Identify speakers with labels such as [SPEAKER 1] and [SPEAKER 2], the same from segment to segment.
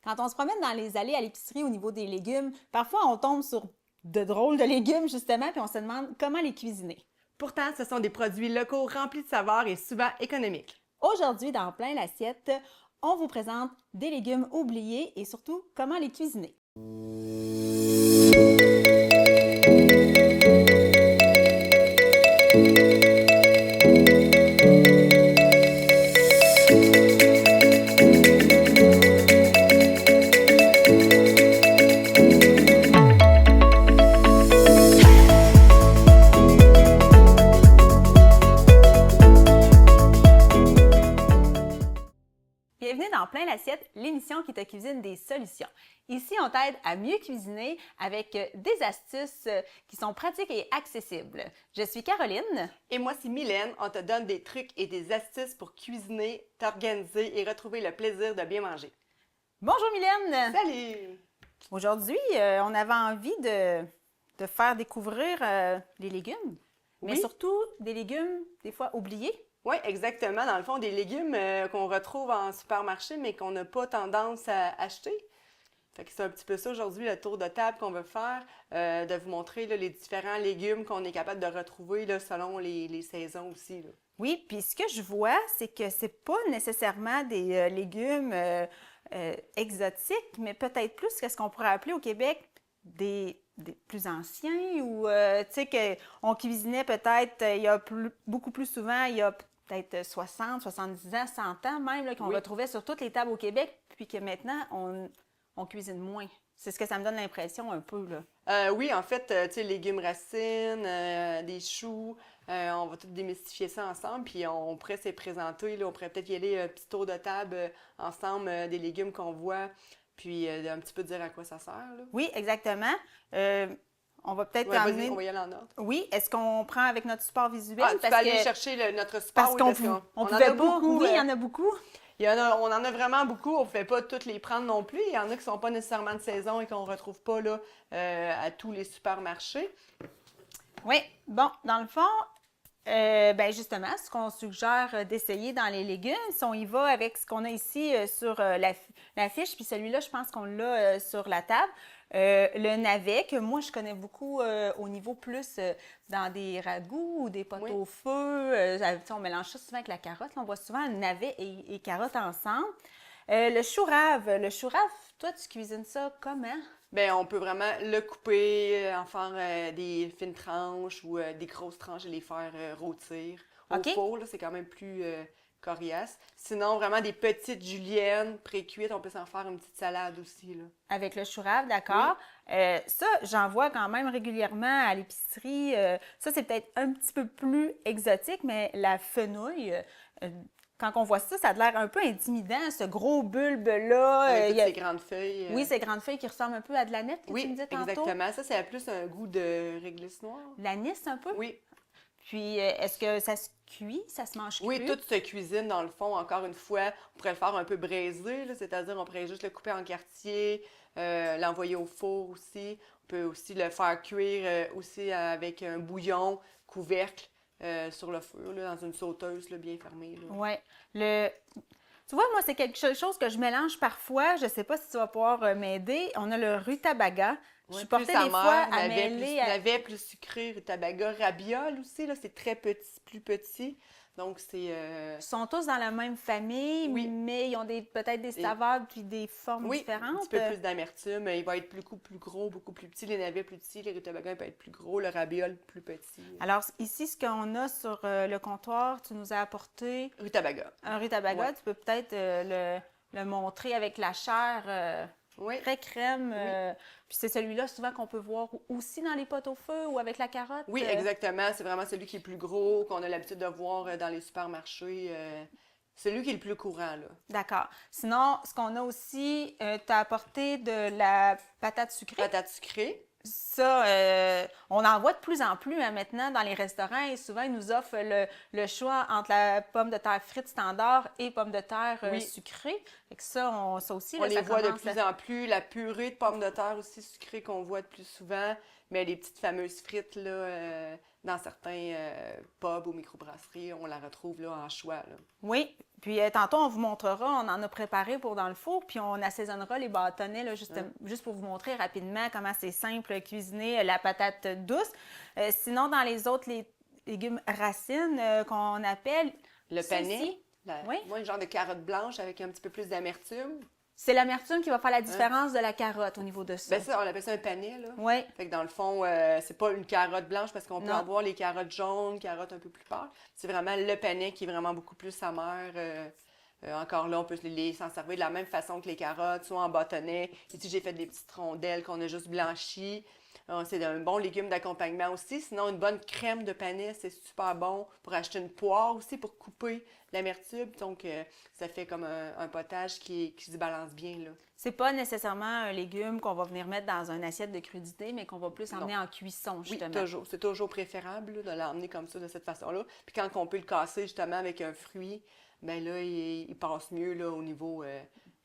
[SPEAKER 1] Quand on se promène dans les allées à l'épicerie au niveau des légumes, parfois on tombe sur de drôles de légumes justement, puis on se demande comment les cuisiner.
[SPEAKER 2] Pourtant, ce sont des produits locaux remplis de saveurs et souvent économiques.
[SPEAKER 1] Aujourd'hui, dans Plein l'assiette, on vous présente des légumes oubliés et surtout comment les cuisiner. Bienvenue dans Plein l'assiette, l'émission qui te cuisine des solutions. Ici, on t'aide à mieux cuisiner avec des astuces qui sont pratiques et accessibles. Je suis Caroline.
[SPEAKER 2] Et moi, c'est Mylène. On te donne des trucs et des astuces pour cuisiner, t'organiser et retrouver le plaisir de bien manger.
[SPEAKER 1] Bonjour Mylène!
[SPEAKER 2] Salut!
[SPEAKER 1] Aujourd'hui, on avait envie de faire découvrir les légumes, mais
[SPEAKER 2] Oui.
[SPEAKER 1] surtout des légumes des fois oubliés.
[SPEAKER 2] Oui, exactement. Dans le fond, des légumes qu'on retrouve en supermarché, mais qu'on n'a pas tendance à acheter. Fait que c'est un petit peu ça aujourd'hui, le tour de table qu'on veut faire, de vous montrer là, les différents légumes qu'on est capable de retrouver là, selon les saisons aussi. Là.
[SPEAKER 1] Oui, puis ce que je vois, c'est que c'est pas nécessairement des légumes exotiques, mais peut-être plus que ce qu'on pourrait appeler au Québec des plus anciens ou, tu sais, qu'on cuisinait peut-être il y a beaucoup plus souvent, il y a peut-être 60, 70 ans, 100 ans même, là, qu'on
[SPEAKER 2] Oui.
[SPEAKER 1] retrouvait sur toutes les tables au Québec, puis que maintenant, on cuisine moins. C'est ce que ça me donne l'impression un peu, là.
[SPEAKER 2] Oui, en fait, tu sais, légumes racines, des choux, on va tout démystifier ça ensemble, puis on pourrait se présenter, là, on pourrait peut-être y aller un petit tour de table ensemble des légumes qu'on voit, puis un petit peu dire à quoi ça sert. Là.
[SPEAKER 1] Oui, exactement. On va peut-être
[SPEAKER 2] Ouais, vas-y,
[SPEAKER 1] emmener...
[SPEAKER 2] on va y aller en ordre.
[SPEAKER 1] Oui, est-ce qu'on prend avec notre support visuel?
[SPEAKER 2] Ah, tu peux aller chercher notre support, oui, parce qu'on
[SPEAKER 1] on
[SPEAKER 2] en
[SPEAKER 1] pouvait
[SPEAKER 2] a
[SPEAKER 1] pas.
[SPEAKER 2] beaucoup.
[SPEAKER 1] Oui, il y en a beaucoup.
[SPEAKER 2] On en a vraiment beaucoup. On ne pouvait pas toutes les prendre non plus. Il y en a qui ne sont pas nécessairement de saison et qu'on ne retrouve pas là, à tous les supermarchés.
[SPEAKER 1] Oui, bon, dans le fond, ben justement, ce qu'on suggère d'essayer dans les légumes, si on y va avec ce qu'on a ici sur la fiche, puis celui-là, je pense qu'on l'a sur la table. Le navet, que moi, je connais beaucoup au niveau plus dans des ragoûts ou des potes
[SPEAKER 2] Oui.
[SPEAKER 1] au feu. On mélange ça souvent avec la carotte. Là, on voit souvent navet et carotte ensemble. Le chou rave. Le chou rave, toi, tu cuisines ça comment?
[SPEAKER 2] Bien, on peut vraiment le couper, en faire des fines tranches ou des grosses tranches et les faire rôtir au
[SPEAKER 1] OK.
[SPEAKER 2] four. Là, c'est quand même plus coriace. Sinon, vraiment des petites juliennes pré-cuites, on peut s'en faire une petite salade aussi. Là.
[SPEAKER 1] Avec le chou rave, d'accord. Ça, j'en vois quand même régulièrement à l'épicerie. Ça, c'est peut-être un petit peu plus exotique, mais la fenouil, quand on voit ça, ça a l'air un peu intimidant, ce gros bulbe-là.
[SPEAKER 2] Avec toutes
[SPEAKER 1] il y a-
[SPEAKER 2] ces grandes feuilles.
[SPEAKER 1] Oui, ces grandes feuilles qui ressemblent un peu à de l'anis que tu me
[SPEAKER 2] Oui,
[SPEAKER 1] disais tantôt.
[SPEAKER 2] exactement. Ça, c'est plus un goût de réglisse noire.
[SPEAKER 1] L'anis un peu.
[SPEAKER 2] Oui.
[SPEAKER 1] Puis, est-ce que ça se cuit? Ça se mange cru?
[SPEAKER 2] Oui, toute cette cuisine, dans le fond, encore une fois, on pourrait le faire un peu braisé, là, c'est-à-dire on pourrait juste le couper en quartier, l'envoyer au four aussi. On peut aussi le faire cuire aussi avec un bouillon, couvercle sur le feu, là, dans une sauteuse là, bien fermée. Là.
[SPEAKER 1] Oui. Tu vois, moi, c'est quelque chose que je mélange parfois. Je ne sais pas si tu vas pouvoir m'aider. On a le rutabaga. Je suis portée des fois à mêler...
[SPEAKER 2] navet plus sucré, rutabaga, rabiole aussi, là, c'est très petit, plus petit. Donc, c'est...
[SPEAKER 1] Ils sont tous dans la même famille,
[SPEAKER 2] Oui.
[SPEAKER 1] mais ils ont peut-être des saveurs puis des formes
[SPEAKER 2] Oui,
[SPEAKER 1] différentes.
[SPEAKER 2] un petit peu plus d'amertume. Il va être beaucoup plus gros, beaucoup plus petit. Les navets plus petits, les rutabagas peuvent être plus gros, le rabiole plus petit.
[SPEAKER 1] Alors, ici, ce qu'on a sur le comptoir, tu nous as apporté
[SPEAKER 2] Rutabaga.
[SPEAKER 1] un rutabaga.
[SPEAKER 2] Ouais.
[SPEAKER 1] Tu peux peut-être le montrer avec la chair
[SPEAKER 2] Oui.
[SPEAKER 1] très crème. Puis c'est celui-là souvent qu'on peut voir aussi dans les pots au feu ou avec la carotte.
[SPEAKER 2] Oui, exactement. C'est vraiment celui qui est plus gros, qu'on a l'habitude de voir dans les supermarchés. Celui qui est le plus courant, là.
[SPEAKER 1] D'accord. Sinon, ce qu'on a aussi, tu as apporté de la patate sucrée.
[SPEAKER 2] Patate sucrée.
[SPEAKER 1] Ça, on en voit de plus en plus maintenant dans les restaurants et souvent, ils nous offrent le choix entre la pomme de terre frite standard et pomme de terre
[SPEAKER 2] Oui.
[SPEAKER 1] sucrée. Fait que ça, ça aussi,
[SPEAKER 2] On
[SPEAKER 1] là,
[SPEAKER 2] les
[SPEAKER 1] ça
[SPEAKER 2] voit de
[SPEAKER 1] commence
[SPEAKER 2] plus en plus. La purée de pommes de terre aussi sucrée qu'on voit de plus souvent. Mais les petites fameuses frites, là, dans certains pubs ou microbrasseries, on la retrouve là, en choix. Là.
[SPEAKER 1] Oui, Puis tantôt, on vous montrera, on en a préparé pour dans le four, puis on assaisonnera les bâtonnets, là, juste pour vous montrer rapidement comment c'est simple cuisiner la patate douce. Sinon, dans les autres légumes racines qu'on appelle...
[SPEAKER 2] Le panais,
[SPEAKER 1] ceci, oui,
[SPEAKER 2] moi, le genre de carotte blanche avec un petit peu plus d'amertume.
[SPEAKER 1] c'est l'amertume qui va faire la différence de la carotte au niveau de ça.
[SPEAKER 2] Ben ça, on appelle ça un panais, là.
[SPEAKER 1] Oui.
[SPEAKER 2] Fait que dans le fond, c'est pas une carotte blanche parce qu'on peut
[SPEAKER 1] Non.
[SPEAKER 2] avoir les carottes jaunes, carottes un peu plus pâles. C'est vraiment le panais qui est vraiment beaucoup plus amer. Encore là, on peut s'en servir de la même façon que les carottes, soit en bâtonnet. Ici, j'ai fait des petites rondelles qu'on a juste blanchies. C'est un bon légume d'accompagnement aussi. Sinon, une bonne crème de panais, c'est super bon pour acheter une poire aussi pour couper l'amertume. Donc, ça fait comme un potage qui se balance bien, là.
[SPEAKER 1] C'est pas nécessairement un légume qu'on va venir mettre dans une assiette de crudité, mais qu'on va plus emmener en cuisson, justement.
[SPEAKER 2] Oui, toujours. C'est toujours préférable là, de l'emmener comme ça, de cette façon-là. Puis quand on peut le casser justement avec un fruit, bien là, il passe mieux là, au niveau,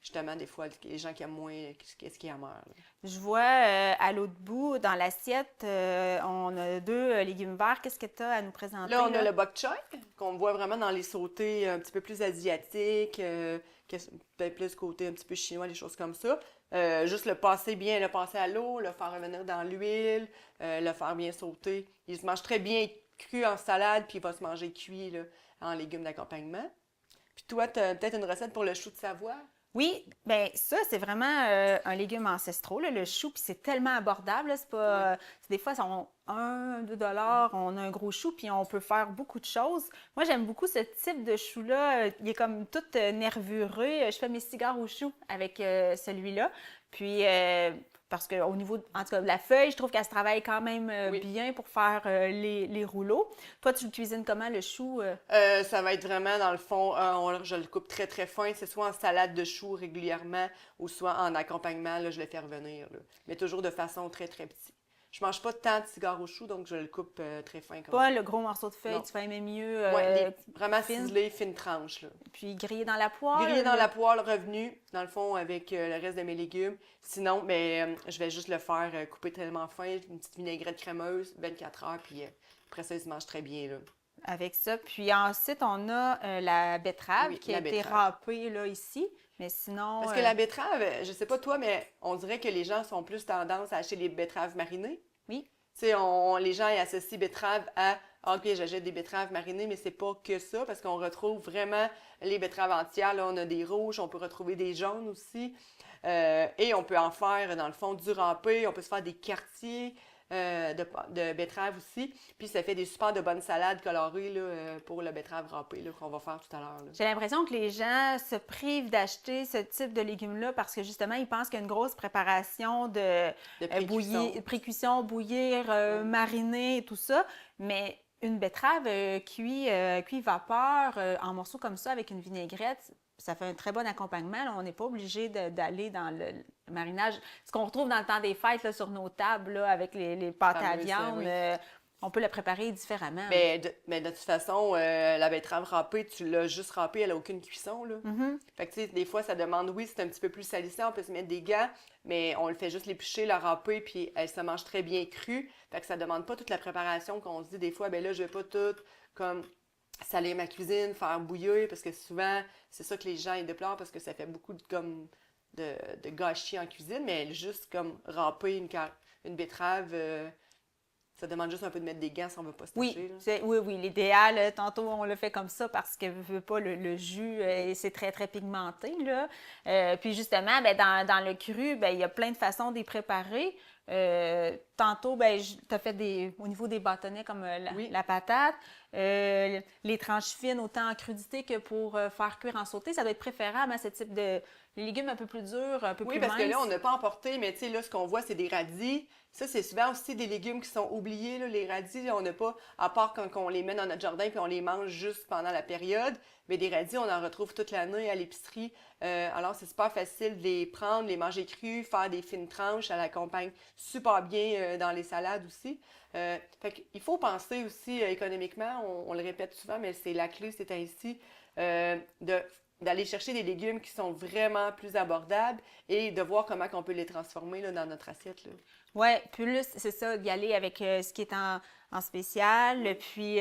[SPEAKER 2] justement, des fois, les gens qui aiment moins ce qui est amer, là.
[SPEAKER 1] Je vois à l'autre bout, dans l'assiette, on a deux légumes verts. Qu'est-ce que tu as à nous présenter?
[SPEAKER 2] Là, on a le bok choy, qu'on voit vraiment dans les sautés un petit peu plus asiatiques, peut-être plus côté un petit peu chinois, des choses comme ça. Juste le passer bien, le passer à l'eau, le faire revenir dans l'huile, le faire bien sauter. Il se mange très bien cru en salade, puis il va se manger cuit là, en légumes d'accompagnement. Puis toi, tu as peut-être une recette pour le chou de Savoie?
[SPEAKER 1] Oui, bien ça, c'est vraiment un légume ancestral, là, le chou, puis c'est tellement abordable, là, c'est pas... des fois, ils sont 1, 2 $, on a un gros chou, puis on peut faire beaucoup de choses. Moi, j'aime beaucoup ce type de chou-là, il est comme tout nervureux. Je fais mes cigares au chou avec celui-là, puis... parce qu'au niveau, en tout cas, de la feuille, je trouve qu'elle se travaille quand même bien pour faire les rouleaux. Toi, tu le cuisines comment, le chou?
[SPEAKER 2] Ça va être vraiment, dans le fond, je le coupe très, très fin. C'est soit en salade de choux régulièrement ou soit en accompagnement, là, je le fais revenir, là. Mais toujours de façon très, très petite. Je mange pas tant de cigares au chou, donc je le coupe très fin comme
[SPEAKER 1] Pas
[SPEAKER 2] ça.
[SPEAKER 1] le gros morceau de feuille,
[SPEAKER 2] Non.
[SPEAKER 1] tu fais aimer mieux
[SPEAKER 2] Vraiment
[SPEAKER 1] fine.
[SPEAKER 2] ciselé, fine tranche, là.
[SPEAKER 1] Puis grillé dans la poêle.
[SPEAKER 2] Grillé dans la poêle, revenu, dans le fond, avec le reste de mes légumes. Sinon, je vais juste le faire couper tellement fin, une petite vinaigrette crémeuse, 24 heures, puis après ça, il se mange très bien, là.
[SPEAKER 1] Avec ça. Puis ensuite, on a la betterave qui a été râpée là, ici. Mais sinon...
[SPEAKER 2] Parce que la betterave, je sais pas toi, mais on dirait que les gens sont plus tendance à acheter les betteraves marinées.
[SPEAKER 1] Oui.
[SPEAKER 2] Tu sais, les gens ils associent betterave à « OK, j'achète des betteraves marinées », mais c'est pas que ça, parce qu'on retrouve vraiment les betteraves entières. Là, on a des rouges, on peut retrouver des jaunes aussi. Et on peut en faire, dans le fond, du râpé. On peut se faire des quartiers de betteraves aussi. Puis ça fait des super de bonnes salades colorées là, pour le betterave râpé là, qu'on va faire tout à l'heure, là.
[SPEAKER 1] J'ai l'impression que les gens se privent d'acheter ce type de légumes-là parce que justement, ils pensent qu'il y a une grosse préparation de pré-cuisson, bouillir, mariner et tout ça. Mais une betterave cuit vapeur en morceaux comme ça avec une vinaigrette, ça fait un très bon accompagnement. Là. On n'est pas obligé d'aller dans le marinage. Ce qu'on retrouve dans le temps des fêtes là, sur nos tables là, avec les pâtes à viande, oui. On peut le préparer différemment.
[SPEAKER 2] Mais de toute façon, la betterave râpée, tu l'as juste râpée, elle n'a aucune cuisson, là. Fait que, tu sais, des fois, ça demande, oui, c'est un petit peu plus salissant, on peut se mettre des gants, mais on le fait juste l'éplucher, la râper, puis elle se mange très bien crue. Fait que ça demande pas toute la préparation qu'on se dit des fois, ben là, je vais pas tout comme saler ma cuisine, faire bouillir, parce que souvent, c'est ça que les gens ils déplorent, parce que ça fait beaucoup de gâchis en cuisine, mais juste comme râper une betterave... ça demande juste un peu de mettre des gants si on ne veut pas se toucher.
[SPEAKER 1] Oui, l'idéal, tantôt on le fait comme ça parce que veut pas le jus, c'est très, très pigmenté. Là. Puis justement, dans le cru, il y a plein de façons d'y préparer. Tantôt, tu as fait au niveau des bâtonnets comme la patate. Les tranches fines, autant en crudité que pour faire cuire en sauté, ça doit être préférable à ce type de légumes un peu plus durs, un peu plus minces.
[SPEAKER 2] Oui, parce que là, on n'a pas emporté, mais tu sais, là, ce qu'on voit, c'est des radis. Ça, c'est souvent aussi des légumes qui sont oubliés, là, les radis. On n'a pas, à part quand on les met dans notre jardin puis on les mange juste pendant la période, mais des radis, on en retrouve toute l'année à l'épicerie. Alors, c'est super facile de les prendre, les manger crus, faire des fines tranches. Ça l'accompagne super bien dans les salades aussi. Fait qu'il faut penser aussi économiquement, on le répète souvent, mais c'est la clé, c'est ainsi, d'aller chercher des légumes qui sont vraiment plus abordables et de voir comment on peut les transformer là, dans notre assiette, là.
[SPEAKER 1] Oui, plus c'est ça, d'y aller avec ce qui est en spécial. Puis,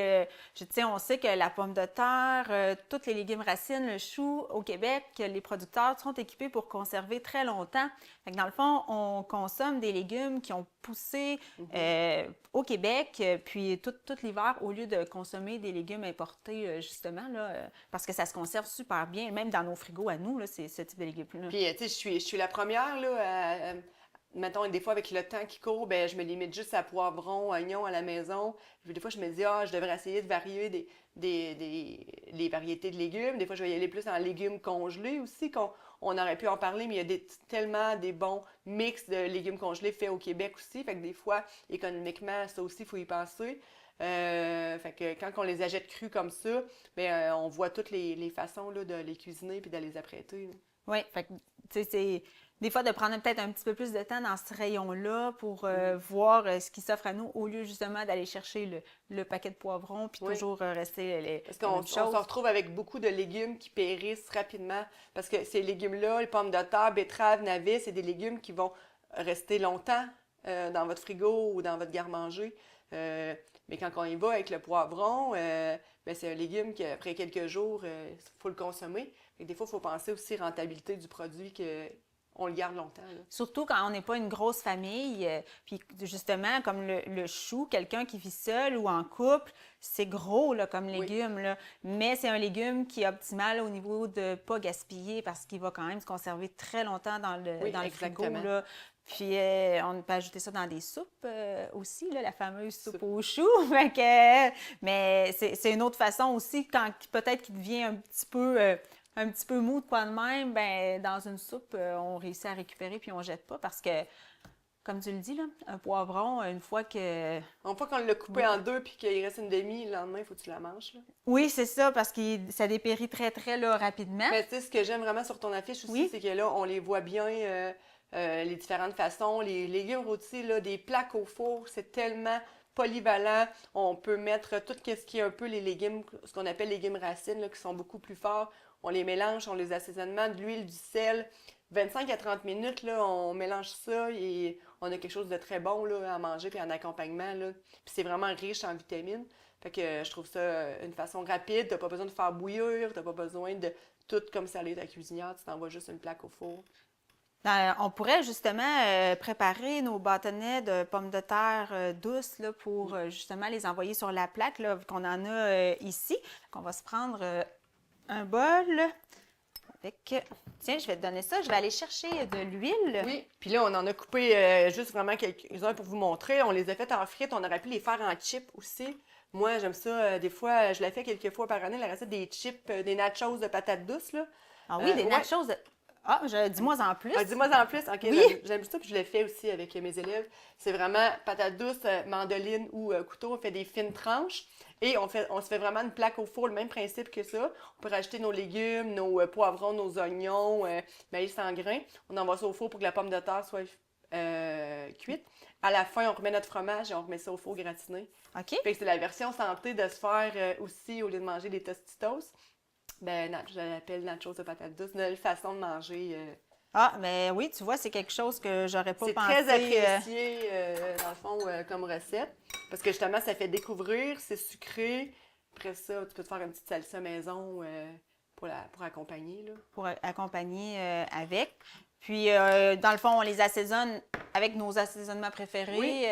[SPEAKER 1] on sait que la pomme de terre, tous les légumes racines, le chou, au Québec, les producteurs sont équipés pour conserver très longtemps. Fait que dans le fond, on consomme des légumes qui ont poussé au Québec, puis tout l'hiver, au lieu de consommer des légumes importés, justement, là, parce que ça se conserve super bien, même dans nos frigos à nous, là, c'est ce type de légumes-là.
[SPEAKER 2] Puis, tu sais, je suis la première, là, mettons, des fois, avec le temps qui court, ben, je me limite juste à poivrons, oignons à la maison. Puis, des fois, je me dis, je devrais essayer de varier les variétés de légumes. Des fois, je vais y aller plus en légumes congelés aussi, on aurait pu en parler, mais il y a tellement des bons mix de légumes congelés faits au Québec aussi. Fait que des fois, économiquement, ça aussi, il faut y penser. Fait que quand on les achète crus comme ça, ben, on voit toutes les façons là, de les cuisiner puis de les apprêter. Là.
[SPEAKER 1] Oui, fait que, tu sais, c'est des fois de prendre peut-être un petit peu plus de temps dans ce rayon-là pour voir ce qui s'offre à nous au lieu justement d'aller chercher le paquet de poivrons puis toujours rester les
[SPEAKER 2] Parce qu'on se retrouve avec beaucoup de légumes qui périssent rapidement parce que ces légumes-là, les pommes de terre, betteraves, navets, c'est des légumes qui vont rester longtemps dans votre frigo ou dans votre garde-manger. Mais quand on y va avec le poivron, ben c'est un légume qu'après quelques jours, il faut le consommer. Et des fois, il faut penser aussi rentabilité du produit qu'on le garde longtemps. Là.
[SPEAKER 1] Surtout quand on n'est pas une grosse famille. Puis justement, comme le chou, quelqu'un qui vit seul ou en couple, c'est gros là, comme légume. Là. Mais c'est un légume qui est optimal au niveau de ne pas gaspiller parce qu'il va quand même se conserver très longtemps dans le frigo. Là. Puis, on peut ajouter ça dans des soupes aussi, là, la fameuse soupe aux choux. Mais c'est une autre façon aussi, quand peut-être qu'il devient un petit peu mou de quoi de même, ben dans une soupe, on réussit à récupérer puis on jette pas parce que, comme tu le dis, là, un poivron, une fois que...
[SPEAKER 2] Une fois qu'on l'a coupé en deux puis qu'il reste une demi, le lendemain, il faut que tu la manges. Là.
[SPEAKER 1] Oui, c'est ça, parce que ça dépérit très, très là, rapidement.
[SPEAKER 2] Mais tu sais, ce que j'aime vraiment sur ton affiche aussi, c'est que là, on les voit bien... les différentes façons, les légumes rôtis, là, des plaques au four, c'est tellement polyvalent. On peut mettre tout ce qui est un peu les légumes, ce qu'on appelle légumes racines, là, qui sont beaucoup plus forts. On les mélange, on les assaisonne, de l'huile, du sel. 25 à 30 minutes, là, on mélange ça et on a quelque chose de très bon là, à manger puis en accompagnement. Là. Puis c'est vraiment riche en vitamines. Fait que je trouve ça une façon rapide. T'as pas besoin de faire bouillir, t'as pas besoin de tout comme saler ta cuisinière. Tu t'envoies juste une plaque au four.
[SPEAKER 1] On pourrait justement préparer nos bâtonnets de pommes de terre douces là, pour justement les envoyer sur la plaque, là, qu'on en a ici. On va se prendre un bol avec... Tiens, je vais te donner ça. Je vais aller chercher de l'huile.
[SPEAKER 2] Oui, puis là, on en a coupé juste vraiment quelques-uns pour vous montrer. On les a fait en frites. On aurait pu les faire en chips aussi. Moi, j'aime ça. Des fois, je la fais quelques fois par année, la recette des chips, des nachos de patates douces. Là.
[SPEAKER 1] Ah oui, des nachos de... Ah, dis-moi en plus.
[SPEAKER 2] Dis-moi en plus. OK,
[SPEAKER 1] oui.
[SPEAKER 2] J'aime ça, puis je le fais aussi avec mes élèves. C'est vraiment patates douces, mandoline ou couteau. On fait des fines tranches et on se fait vraiment une plaque au four, le même principe que ça. On peut rajouter nos légumes, nos poivrons, nos oignons, maïs en grains. On envoie ça au four pour que la pomme de terre soit cuite. À la fin, on remet notre fromage et on remet ça au four gratiné.
[SPEAKER 1] OK.
[SPEAKER 2] Fait que c'est la version santé de se faire aussi, au lieu de manger des Tostitos. Ben, je l'appelle nachos de patates douces, une nouvelle façon de manger.
[SPEAKER 1] Ah, mais oui, tu vois, c'est quelque chose que j'aurais pas pensé.
[SPEAKER 2] C'est très apprécié, dans le fond, comme recette. Parce que justement, ça fait découvrir, c'est sucré. Après ça, tu peux te faire une petite salsa maison pour accompagner. Là.
[SPEAKER 1] Pour accompagner avec. Puis, dans le fond, on les assaisonne avec nos assaisonnements préférés.
[SPEAKER 2] Oui.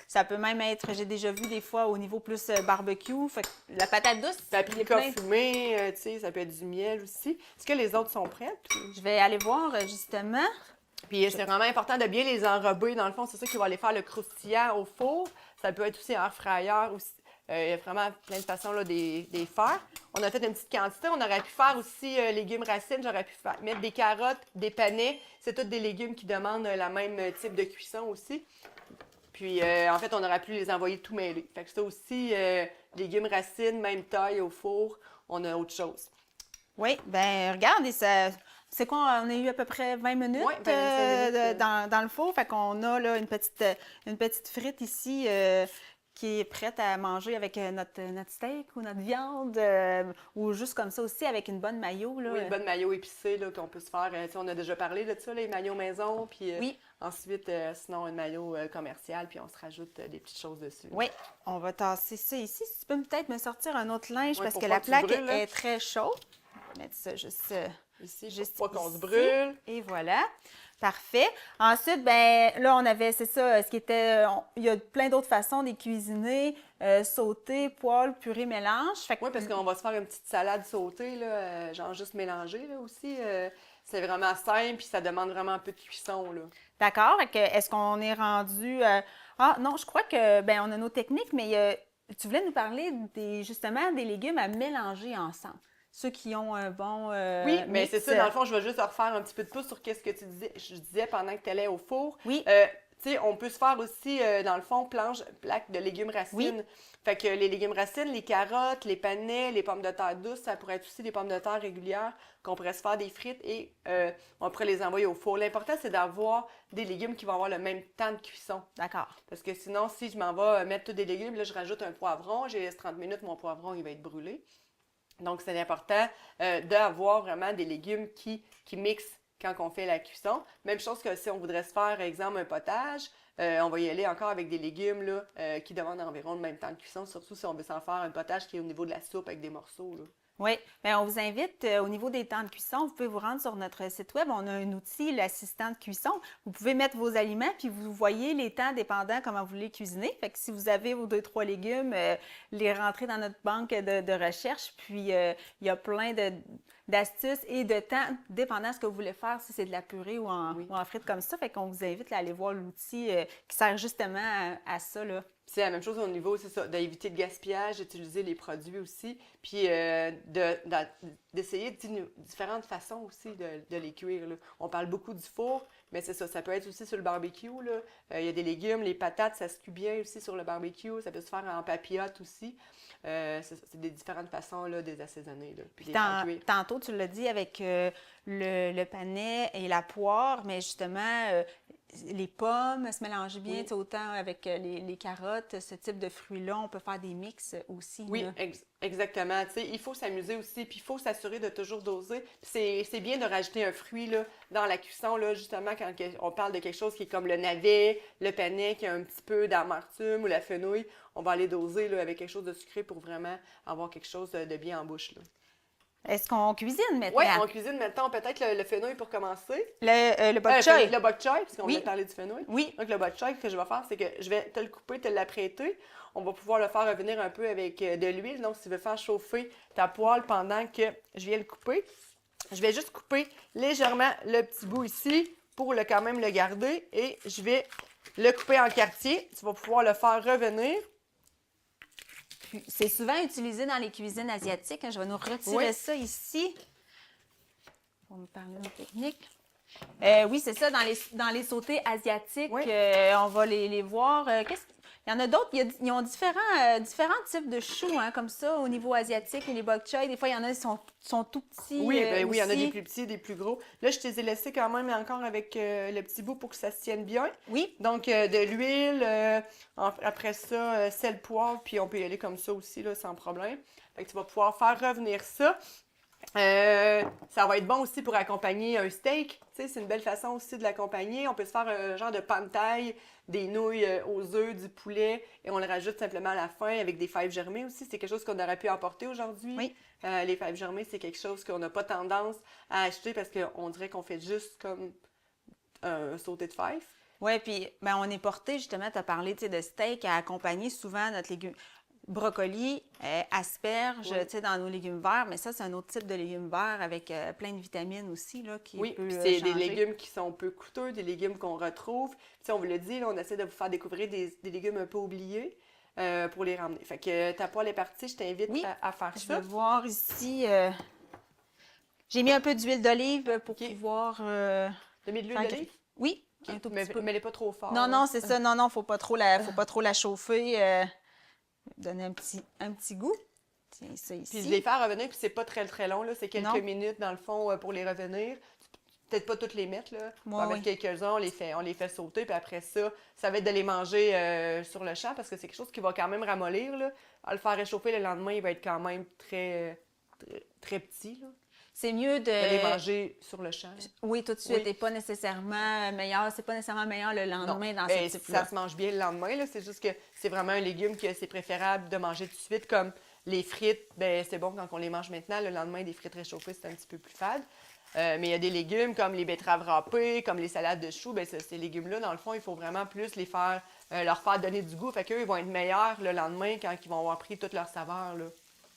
[SPEAKER 1] Ça peut même être, j'ai déjà vu des fois au niveau plus barbecue. Fait que la patate douce.
[SPEAKER 2] Paprika fumé, tu sais, ça peut être du miel aussi. Est-ce que les autres sont prêtes?
[SPEAKER 1] Je vais aller voir justement.
[SPEAKER 2] Puis c'est vraiment important de bien les enrober. Dans le fond, c'est ça qui va aller faire le croustillant au four. Ça peut être aussi en fryer aussi. Il y a vraiment plein de façons là, des faire. On a fait une petite quantité. On aurait pu faire aussi légumes racines. J'aurais pu mettre des carottes, des panais. C'est tous des légumes qui demandent le même type de cuisson aussi. Puis, en fait, on aurait pu les envoyer tout mêlés. Fait que ça aussi, légumes racines, même taille au four, on a autre chose.
[SPEAKER 1] Oui, bien, regarde, c'est quoi, on a eu à peu près 20 minutes,
[SPEAKER 2] 20 minutes
[SPEAKER 1] dans le four. Fait qu'on a là, une petite frite ici qui est prête à manger avec notre steak ou notre viande, ou juste comme ça aussi avec une bonne mayo, là.
[SPEAKER 2] Oui, une bonne mayo épicée là, qu'on peut se faire. Tu sais, on a déjà parlé de ça, les maillots maison. Puis
[SPEAKER 1] Oui,
[SPEAKER 2] ensuite, sinon, une maillot commerciale, puis on se rajoute des petites choses dessus.
[SPEAKER 1] oui. On va tasser ça ici. Si tu peux peut-être me sortir un autre linge
[SPEAKER 2] Ouais,
[SPEAKER 1] parce
[SPEAKER 2] pour
[SPEAKER 1] que
[SPEAKER 2] pas
[SPEAKER 1] la
[SPEAKER 2] que tu
[SPEAKER 1] plaque
[SPEAKER 2] brûles, là.
[SPEAKER 1] est très chaude. On va mettre ça juste,
[SPEAKER 2] Ici,
[SPEAKER 1] juste
[SPEAKER 2] pour pas qu'on se
[SPEAKER 1] ici.
[SPEAKER 2] brûle.
[SPEAKER 1] Et voilà. Parfait. Ensuite, ben là, on avait, c'est ça, ce qui était, il y a plein d'autres façons de les cuisiner, sauter, poêle, purée, mélange. Fait que,
[SPEAKER 2] Oui, parce qu'on va se faire une petite salade sautée, là, genre juste mélangée là, aussi. C'est vraiment simple, puis ça demande vraiment un peu de cuisson. Là.
[SPEAKER 1] d'accord. Fait que est-ce qu'on est rendu, ah non, je crois que, ben on a nos techniques, mais tu voulais nous parler justement des légumes à mélanger ensemble. Ceux qui ont un bon
[SPEAKER 2] Oui, mais
[SPEAKER 1] mix.
[SPEAKER 2] c'est ça, dans le fond, je vais juste refaire un petit peu de pouce sur qu'est-ce que tu disais, je disais pendant que tu allais au four.
[SPEAKER 1] Oui,
[SPEAKER 2] Tu sais, on peut se faire aussi, dans le fond, plaque de légumes racines.
[SPEAKER 1] Oui.
[SPEAKER 2] Fait que les légumes racines, les carottes, les panais, les pommes de terre douces, ça pourrait être aussi des pommes de terre régulières qu'on pourrait se faire des frites et on pourrait les envoyer au four. L'important, c'est d'avoir des légumes qui vont avoir le même temps de cuisson.
[SPEAKER 1] d'accord.
[SPEAKER 2] Parce que sinon, si je m'en vais mettre tous des légumes, là, je rajoute un poivron, j'ai laisse 30 minutes, mon poivron, il va être brûlé. Donc, c'est important d'avoir vraiment des légumes qui mixent quand on fait la cuisson. Même chose que si on voudrait se faire, exemple, un potage, on va y aller encore avec des légumes là, qui demandent environ le même temps de cuisson, surtout si on veut s'en faire un potage qui est au niveau de la soupe avec des morceaux. Là.
[SPEAKER 1] Oui, bien, on vous invite au niveau des temps de cuisson, vous pouvez vous rendre sur notre site web. On a un outil, l'assistant de cuisson. Vous pouvez mettre vos aliments, puis vous voyez les temps dépendant comment vous les cuisinez. Fait que si vous avez vos 2-3 légumes, les rentrez dans notre banque de recherche. Puis il y a plein d'astuces et de temps, dépendant de ce que vous voulez faire, si c'est de la purée ou en frites comme ça. Fait qu'on vous invite à aller voir l'outil qui sert justement à ça, là.
[SPEAKER 2] C'est la même chose au niveau, c'est ça, d'éviter le gaspillage, d'utiliser les produits aussi, puis d'essayer différentes façons aussi de les cuire. Là. On parle beaucoup du four, mais c'est ça, ça peut être aussi sur le barbecue. Là. Il y a des légumes, les patates, ça se cuit bien aussi sur le barbecue, ça peut se faire en papillote aussi. C'est des différentes façons là, de les assaisonner, là, puis de les faire cuire.
[SPEAKER 1] Tantôt, tu l'as dit avec le panais et la poire, mais justement, les pommes se mélangent bien,
[SPEAKER 2] Oui.
[SPEAKER 1] tu sais, autant avec les carottes, ce type de fruits-là, on peut faire des mix aussi.
[SPEAKER 2] Oui,
[SPEAKER 1] Là.
[SPEAKER 2] exactement. Tu sais, il faut s'amuser aussi, puis il faut s'assurer de toujours doser. Puis c'est bien de rajouter un fruit là, dans la cuisson, là, justement, quand on parle de quelque chose qui est comme le navet, le panais, qui a un petit peu d'amertume ou la fenouil, on va aller doser là, avec quelque chose de sucré pour vraiment avoir quelque chose de bien en bouche. Là.
[SPEAKER 1] Est-ce qu'on cuisine maintenant?
[SPEAKER 2] Oui, on cuisine maintenant peut-être le fenouil pour commencer.
[SPEAKER 1] Le bok choy.
[SPEAKER 2] Le bok choy, puisqu'on
[SPEAKER 1] Oui.
[SPEAKER 2] vient de parler du fenouil.
[SPEAKER 1] Oui.
[SPEAKER 2] Donc, le bok choy, ce que je vais faire, c'est que je vais te le couper, te l'apprêter. On va pouvoir le faire revenir un peu avec de l'huile. Donc, si tu veux faire chauffer ta poêle pendant que je viens le couper, je vais juste couper légèrement le petit bout ici pour quand même le garder. Et je vais le couper en quartier. Tu vas pouvoir le faire revenir.
[SPEAKER 1] C'est souvent utilisé dans les cuisines asiatiques. Hein. Je vais nous retirer ça ici. On va me parler de technique. Oui, c'est ça, dans les sautés asiatiques,
[SPEAKER 2] Oui.
[SPEAKER 1] on va les voir. Il y en a d'autres, ils ont différents types de choux, hein, comme ça, au niveau asiatique, les bok choy. Des fois, il y en a qui sont tout petits.
[SPEAKER 2] Oui, oui, il y en a
[SPEAKER 1] aussi.
[SPEAKER 2] des plus petits, des plus gros. Là, je te les ai laissés quand même encore avec le petit bout pour que ça se tienne bien.
[SPEAKER 1] Oui.
[SPEAKER 2] Donc, de l'huile, après ça, sel, poivre, puis on peut y aller comme ça aussi, là, sans problème. Fait que tu vas pouvoir faire revenir ça. Ça va être bon aussi pour accompagner un steak. Tu sais, c'est une belle façon aussi de l'accompagner. On peut se faire un genre de pantaille, des nouilles aux œufs, du poulet, et on le rajoute simplement à la fin avec des fèves germées aussi. C'est quelque chose qu'on aurait pu emporter aujourd'hui.
[SPEAKER 1] Oui.
[SPEAKER 2] Les fèves germées, c'est quelque chose qu'on n'a pas tendance à acheter parce qu'on dirait qu'on fait juste comme un sauté de fèves.
[SPEAKER 1] Oui, puis ben, on est porté, justement, tu as parlé de steak à accompagner souvent notre légume. Brocoli, asperges,
[SPEAKER 2] Oui.
[SPEAKER 1] tu sais, dans nos légumes verts, mais ça, c'est un autre type de légumes verts avec plein de vitamines aussi, là, qui
[SPEAKER 2] Oui,
[SPEAKER 1] peut
[SPEAKER 2] puis c'est des
[SPEAKER 1] changer.
[SPEAKER 2] légumes qui sont peu coûteux, des légumes qu'on retrouve. Tu sais, on vous l'a dit, là, on essaie de vous faire découvrir des légumes un peu oubliés pour les ramener. Fait que ta poêle est partie, je t'invite
[SPEAKER 1] Oui,
[SPEAKER 2] à faire
[SPEAKER 1] Je
[SPEAKER 2] ça.
[SPEAKER 1] vais voir ici. J'ai mis un peu d'huile d'olive pour
[SPEAKER 2] OK.
[SPEAKER 1] pouvoir.
[SPEAKER 2] Tu as mis de l'huile
[SPEAKER 1] faire
[SPEAKER 2] d'olive?
[SPEAKER 1] Oui,
[SPEAKER 2] OK.
[SPEAKER 1] un tout
[SPEAKER 2] Mais
[SPEAKER 1] petit peu.
[SPEAKER 2] mets-les pas trop fort.
[SPEAKER 1] Non,
[SPEAKER 2] là.
[SPEAKER 1] non, c'est ça. Non, non, faut pas trop la chauffer. Donner un petit goût. Tiens, ça
[SPEAKER 2] Puis
[SPEAKER 1] ici.
[SPEAKER 2] les faire revenir, puis c'est pas très très long, là. C'est quelques
[SPEAKER 1] Non.
[SPEAKER 2] minutes, dans le fond, pour les revenir. peut-être pas toutes les mettre, là. On va en
[SPEAKER 1] Oui,
[SPEAKER 2] mettre quelques-uns, on les fait sauter, puis après ça, ça va être de les manger sur le champ parce que c'est quelque chose qui va quand même ramollir, là. À le faire réchauffer le lendemain, il va être quand même très petit, là.
[SPEAKER 1] c'est mieux
[SPEAKER 2] De les
[SPEAKER 1] de...
[SPEAKER 2] manger sur le champ.
[SPEAKER 1] Oui, tout de suite,
[SPEAKER 2] Oui.
[SPEAKER 1] et pas nécessairement meilleur. C'est pas nécessairement meilleur le
[SPEAKER 2] Non.
[SPEAKER 1] lendemain dans
[SPEAKER 2] Ben,
[SPEAKER 1] ce
[SPEAKER 2] ça
[SPEAKER 1] type-là.
[SPEAKER 2] se mange bien le lendemain, là. C'est juste que c'est vraiment un légume que c'est préférable de manger tout de suite, comme les frites. Ben, c'est bon quand on les mange maintenant. Le lendemain, des frites réchauffées, c'est un petit peu plus fade. Mais il y a des légumes comme les betteraves râpées, comme les salades de choux. Ben, ces légumes-là, dans le fond, il faut vraiment plus leur faire donner du goût. Fait qu'eux, ils vont être meilleurs le lendemain quand ils vont avoir pris toute leur saveur, là.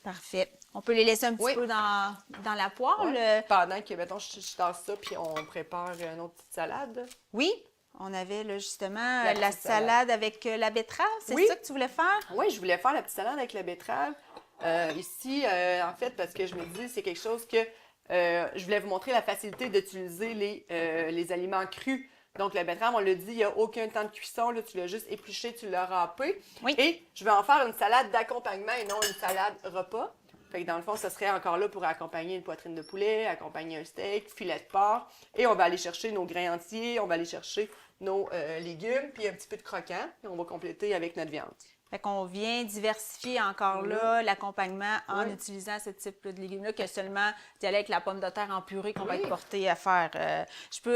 [SPEAKER 1] Parfait. On peut les laisser un petit
[SPEAKER 2] Oui.
[SPEAKER 1] peu dans la poêle.
[SPEAKER 2] Ouais. Pendant que, mettons, je tasse ça, puis on prépare une autre petite salade.
[SPEAKER 1] Oui, on avait là, justement
[SPEAKER 2] La
[SPEAKER 1] la
[SPEAKER 2] petite salade.
[SPEAKER 1] salade avec la betterave. C'est
[SPEAKER 2] Oui.
[SPEAKER 1] ça que tu voulais faire?
[SPEAKER 2] Oui, je voulais faire la petite salade avec la betterave. Ici, en fait, parce que je me dis, c'est quelque chose que je voulais vous montrer la facilité d'utiliser les aliments crus. Donc, la betterave, on l'a dit, il n'y a aucun temps de cuisson. Là, tu l'as juste épluché, tu l'as râpé.
[SPEAKER 1] Oui.
[SPEAKER 2] Et je vais en faire une salade d'accompagnement et non une salade repas. Fait que dans le fond, ça serait encore là pour accompagner une poitrine de poulet, accompagner un steak, filet de porc. Et on va aller chercher nos grains entiers, on va aller chercher nos légumes, puis un petit peu de croquant. Et on va compléter avec notre viande.
[SPEAKER 1] Fait qu'on vient diversifier encore
[SPEAKER 2] Oui.
[SPEAKER 1] là l'accompagnement en
[SPEAKER 2] Oui.
[SPEAKER 1] utilisant ce type de légumes-là que seulement d'y aller avec la pomme de terre en purée qu'on va
[SPEAKER 2] Oui.
[SPEAKER 1] être porté à faire. Je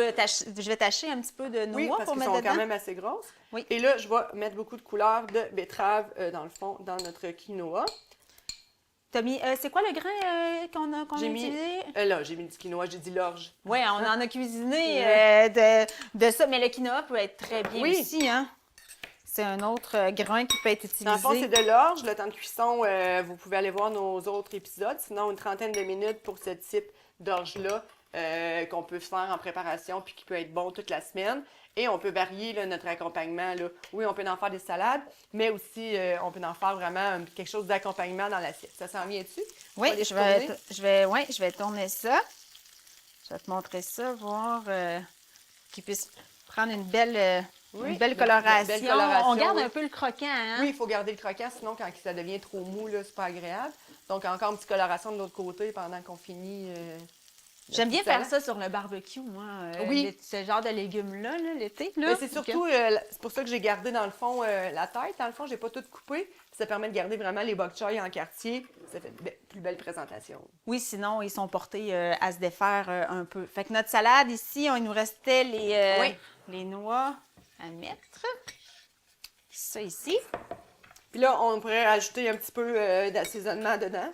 [SPEAKER 1] vais tâcher un petit peu de
[SPEAKER 2] Oui,
[SPEAKER 1] noix
[SPEAKER 2] parce
[SPEAKER 1] pour
[SPEAKER 2] qu'ils
[SPEAKER 1] mettre
[SPEAKER 2] sont
[SPEAKER 1] dedans.
[SPEAKER 2] quand même assez grosses.
[SPEAKER 1] Oui.
[SPEAKER 2] Et là, je vais mettre beaucoup de couleurs de betterave, dans le fond, dans notre quinoa.
[SPEAKER 1] T'as mis, c'est quoi le grain qu'on a
[SPEAKER 2] J'ai mis,
[SPEAKER 1] utilisé?
[SPEAKER 2] j'ai mis du quinoa, j'ai dit l'orge.
[SPEAKER 1] Oui, on en a cuisiné
[SPEAKER 2] Ouais.
[SPEAKER 1] de ça, mais le quinoa peut être très bien
[SPEAKER 2] Oui.
[SPEAKER 1] aussi, hein? C'est un autre grain qui peut être utilisé.
[SPEAKER 2] Dans le fond, c'est de l'orge. Le temps de cuisson, vous pouvez aller voir nos autres épisodes. Sinon, une trentaine de minutes pour ce type d'orge-là qu'on peut faire en préparation puis qui peut être bon toute la semaine. Et on peut varier là, notre accompagnement. Là. Oui, on peut en faire des salades, mais aussi on peut en faire vraiment quelque chose d'accompagnement dans l'assiette. Ça s'en vient dessus?
[SPEAKER 1] Oui,
[SPEAKER 2] On va les
[SPEAKER 1] je vais tourner ça. Je vais te montrer ça, voir qu'il puisse prendre une belle coloration.
[SPEAKER 2] belle coloration,
[SPEAKER 1] On garde
[SPEAKER 2] oui.
[SPEAKER 1] un peu le croquant, hein?
[SPEAKER 2] Oui, il faut garder le croquant, sinon quand ça devient trop mou, là, c'est pas agréable. Donc encore une petite coloration de l'autre côté pendant qu'on finit.
[SPEAKER 1] J'aime bien
[SPEAKER 2] petite
[SPEAKER 1] faire
[SPEAKER 2] salade.
[SPEAKER 1] ça sur le barbecue, moi.
[SPEAKER 2] Oui.
[SPEAKER 1] Ce genre de légumes-là, là, l'été. Là.
[SPEAKER 2] Mais c'est surtout, c'est pour ça que j'ai gardé dans le fond la tête. Dans le fond, j'ai pas tout coupé. Ça permet de garder vraiment les bok choy en quartier. Ça fait une plus belle présentation.
[SPEAKER 1] Oui, sinon, ils sont portés à se défaire un peu. Fait que notre salade, ici, il nous restait
[SPEAKER 2] Oui.
[SPEAKER 1] les noix à mettre. Ça ici.
[SPEAKER 2] Puis là, on pourrait rajouter un petit peu d'assaisonnement dedans.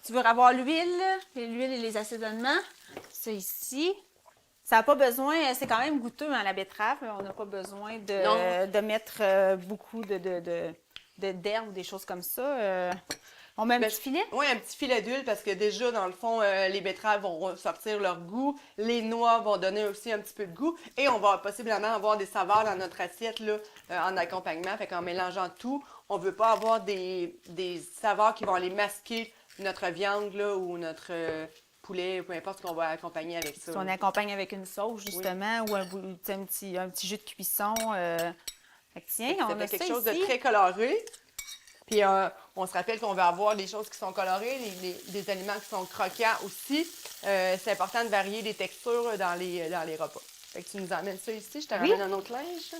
[SPEAKER 1] Tu veux avoir l'huile et les assaisonnements. Ça ici. Ça n'a pas besoin, c'est quand même goûteux, hein, la betterave. On n'a pas besoin de mettre beaucoup d'herbes ou des choses comme ça. On met un petit filet?
[SPEAKER 2] Oui, un petit filet d'huile parce que déjà, dans le fond, les betteraves vont sortir leur goût. Les noix vont donner aussi un petit peu de goût. Et on va possiblement avoir des saveurs dans notre assiette là, en accompagnement. Fait qu'en mélangeant tout, on ne veut pas avoir des saveurs qui vont aller masquer notre viande là, ou notre poulet, peu importe ce qu'on va accompagner avec ça.
[SPEAKER 1] Si on accompagne avec une sauce, justement, ou un petit jus de cuisson. Fait que tiens,
[SPEAKER 2] Ça
[SPEAKER 1] on
[SPEAKER 2] fait
[SPEAKER 1] a
[SPEAKER 2] quelque
[SPEAKER 1] ça
[SPEAKER 2] chose
[SPEAKER 1] ici.
[SPEAKER 2] de très coloré. Puis on se rappelle qu'on veut avoir des choses qui sont colorées, des aliments qui sont croquants aussi. C'est important de varier les textures dans les repas. Fait que tu nous amènes ça ici, je te ramène un autre linge.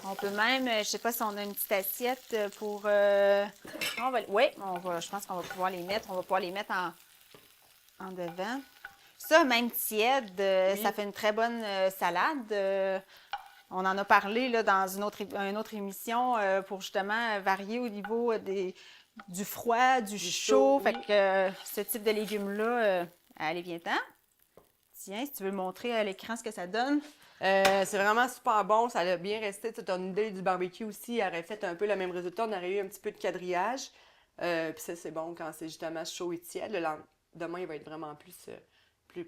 [SPEAKER 1] On peut même, je sais pas si on a une petite assiette pour... je pense qu'on va pouvoir les mettre. On va pouvoir les mettre en devant. Ça, même tiède, ça fait une très bonne salade. On en a parlé là, dans une autre émission pour justement varier au niveau du froid, du chaud.
[SPEAKER 2] chaud,
[SPEAKER 1] Fait
[SPEAKER 2] oui.
[SPEAKER 1] que ce type de légumes-là, allez, viens-t'en. Tiens, si tu veux montrer à l'écran ce que ça donne.
[SPEAKER 2] C'est vraiment super bon, ça a bien resté. Tu as une idée du barbecue aussi, elle aurait fait un peu le même résultat. On aurait eu un petit peu de quadrillage. Puis ça, c'est bon quand c'est justement chaud et tiède. Le lendemain, il va être vraiment plus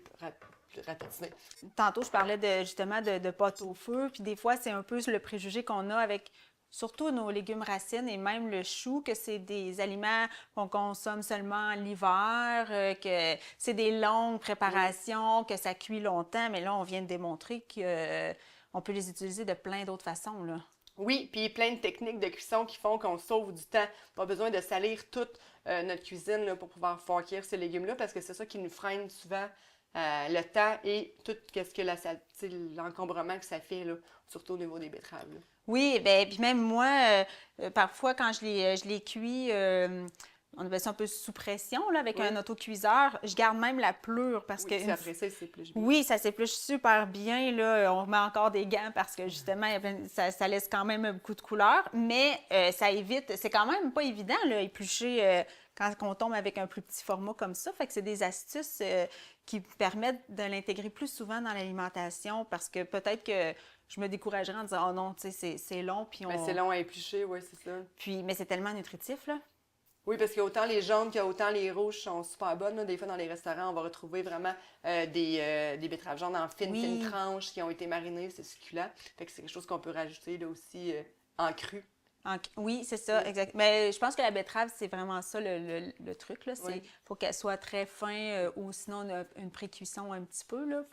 [SPEAKER 2] rapetiné.
[SPEAKER 1] Tantôt, je parlais justement de pâte au feu. Puis des fois, c'est un peu le préjugé qu'on a avec surtout nos légumes racines et même le chou, que c'est des aliments qu'on consomme seulement l'hiver, que c'est des longues préparations, que ça cuit longtemps. Mais là, on vient de démontrer qu'on peut les utiliser de plein d'autres façons, là.
[SPEAKER 2] Oui, puis plein de techniques de cuisson qui font qu'on sauve du temps. Pas besoin de salir toute notre cuisine là, pour pouvoir faire cuire ces légumes-là parce que c'est ça qui nous freine souvent le temps et tout ce que l'encombrement que ça fait, là, surtout au niveau des betteraves. Là.
[SPEAKER 1] Oui, ben puis même moi, parfois quand je les cuis, on appelle ça un peu sous pression, là, avec
[SPEAKER 2] Oui.
[SPEAKER 1] un autocuiseur, je garde même la pleure parce que
[SPEAKER 2] Oui, après ça, c'est plus bien.
[SPEAKER 1] oui, ça s'épluche super bien, là. On remet encore des gants parce que justement, ça laisse quand même beaucoup de couleur, mais ça évite, c'est quand même pas évident, là, éplucher quand on tombe avec un plus petit format comme ça. Fait que c'est des astuces qui permettent de l'intégrer plus souvent dans l'alimentation parce que peut-être que je me découragerais en disant, oh non, tu sais, c'est long, puis
[SPEAKER 2] Ben, c'est long à éplucher, oui, c'est ça.
[SPEAKER 1] Puis, mais c'est tellement nutritif, là.
[SPEAKER 2] Oui, parce qu'autant les jaunes qu'autant les rouges sont super bonnes. Là. Des fois, dans les restaurants, on va retrouver vraiment des betteraves jaunes en fines tranches qui ont été marinées. C'est succulent. Fait que c'est quelque chose qu'on peut rajouter là, aussi en cru.
[SPEAKER 1] Oui, c'est ça, exact. Mais je pense que la betterave, c'est vraiment ça le truc, là. Il faut qu'elle soit très fin ou sinon on a une pré-cuisson un petit peu, là,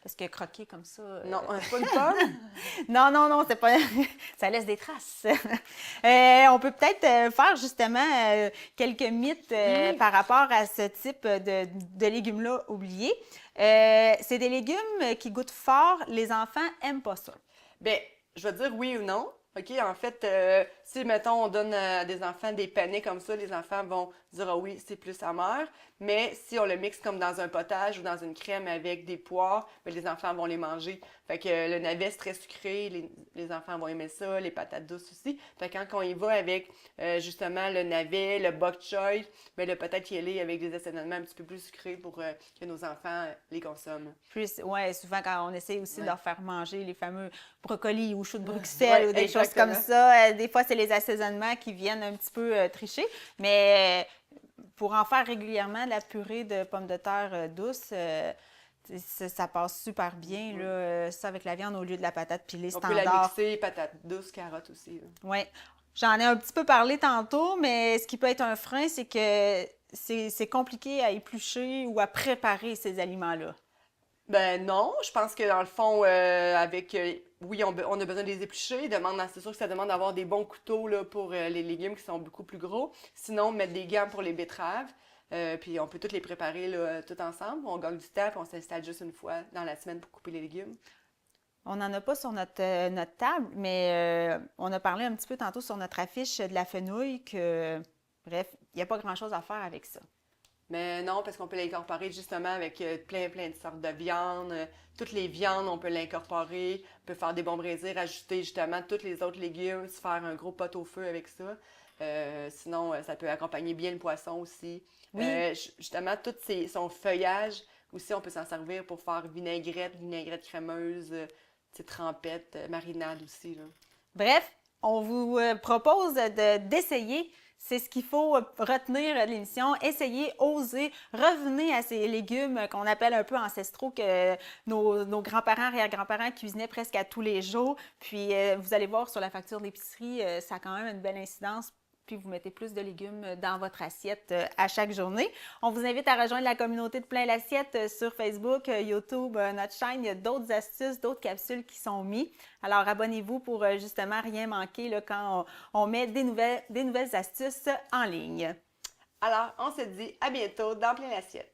[SPEAKER 1] parce que croquer comme ça...
[SPEAKER 2] Non, c'est pas une pomme.
[SPEAKER 1] Non, c'est pas... ça laisse des traces. On peut peut-être faire justement quelques mythes par rapport à ce type de légumes-là oubliés. C'est des légumes qui goûtent fort, les enfants aiment pas ça.
[SPEAKER 2] Bien, je vais dire oui ou non. OK, en fait, si, mettons, on donne à des enfants des panais comme ça, les enfants vont dire « Ah oui, c'est plus amer ». Mais si on le mixe comme dans un potage ou dans une crème avec des poires, bien, les enfants vont les manger. Fait que le navet, c'est très sucré, les enfants vont aimer ça, les patates douces aussi. Fait que quand on y va avec, justement, le navet, le bok choy, bien, le peut-être y aller avec des assaisonnements un petit peu plus sucrés pour que nos enfants les consomment.
[SPEAKER 1] Oui, souvent quand on essaie aussi de leur faire manger les fameux brocolis ou choux de Bruxelles ou des choses comme ça, des fois, c'est les assaisonnements qui viennent un petit peu tricher. Mais pour en faire régulièrement de la purée de pommes de terre douce, ça passe super bien, là, ça avec la viande au lieu de la patate pilée standard.
[SPEAKER 2] On peut la mixer, patates douces, carottes aussi.
[SPEAKER 1] Oui. J'en ai un petit peu parlé tantôt, mais ce qui peut être un frein, c'est que c'est compliqué à éplucher ou à préparer ces aliments-là.
[SPEAKER 2] Ben non, je pense que dans le fond, oui, on a besoin de les éplucher. C'est sûr que ça demande d'avoir des bons couteaux là, pour les légumes qui sont beaucoup plus gros. Sinon, mettre des gants pour les betteraves. Puis on peut toutes les préparer là, tout ensemble. On gagne du temps, puis on s'installe juste une fois dans la semaine pour couper les légumes.
[SPEAKER 1] On n'en a pas sur notre table, mais on a parlé un petit peu tantôt sur notre affiche de la fenouil que, bref, il n'y a pas grand-chose à faire avec ça.
[SPEAKER 2] Mais non, parce qu'on peut l'incorporer justement avec plein de sortes de viandes. Toutes les viandes, on peut l'incorporer. On peut faire des bons braisés, rajouter justement tous les autres légumes, se faire un gros pot au feu avec ça. Sinon, ça peut accompagner bien le poisson aussi. Oui. Justement, son feuillage, aussi, on peut s'en servir pour faire vinaigrette crémeuse, trempette, marinade aussi. Là.
[SPEAKER 1] Bref, on vous propose d'essayer. C'est ce qu'il faut retenir de l'émission. Essayez, osez, revenez à ces légumes qu'on appelle un peu ancestraux que nos grands-parents, arrière-grands-parents cuisinaient presque à tous les jours. Puis vous allez voir sur la facture d'épicerie, ça a quand même une belle incidence. Puis vous mettez plus de légumes dans votre assiette à chaque journée. On vous invite à rejoindre la communauté de Plein l'Assiette sur Facebook, YouTube, notre chaîne. Il y a d'autres astuces, d'autres capsules qui sont mises. Alors abonnez-vous pour justement rien manquer là, quand on met des nouvelles astuces en ligne.
[SPEAKER 2] Alors, on se dit à bientôt dans Plein l'Assiette.